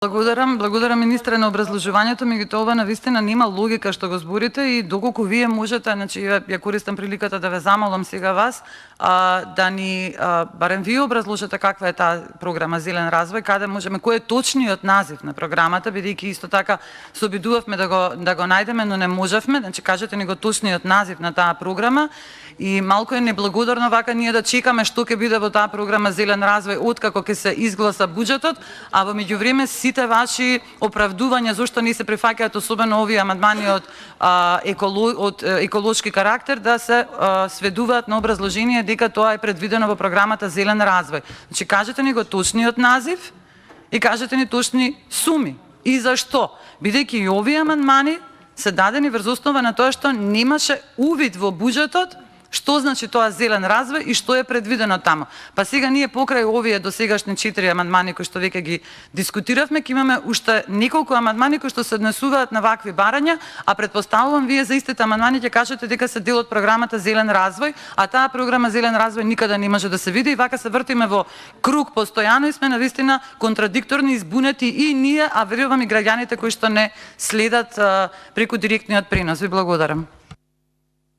Благодарам министре на образложувањето, меѓутоа ова навистина нема логика што го зборите и доколку вие можете, значи ја користам приликата да ве замолам сега вас, да ни барем вие образложите каква е таа програма Зелен развој, каде можеме, кој е точниот назив на програмата, бидејќи исто така се обидувавме да го најдеме, но не можевме, значи кажете ни го точниот назив на таа програма. И малку е неблагодарно вака ние да чекаме што ќе биде во таа програма Зелен развој откако ќе се изгласа буџетот, а во меѓувреме сите ваши оправдувања зошто не се прифаќаат особено овие амандмани од еколошки карактер да се сведуваат на образложение дека тоа е предвидено во програмата Зелен развој. Значи кажете ни го точниот назив и кажете ни точни суми. И зашто? Бидејќи и овие амандмани се дадени врз основа на тоа што немаше увид во буџетот што значи тоа зелен развој и што е предвидено таму. Па сега ние покрај овие досегашни 4 амандмани кои што веќе ги дискутиравме, ќе имаме уште неколку амандмани кои што се однесуваат на вакви барања, а претпоставувам вие за истите амандмани ќе кажете дека се дел од програмата Зелен развој, а таа програма Зелен развој никаде не може да се види и вака се вртиме во круг постојано и сме навистина контрадикторни, избунети и ние, а верувам и граѓаните кои што не следат преку директниот пренос. Ви благодарам.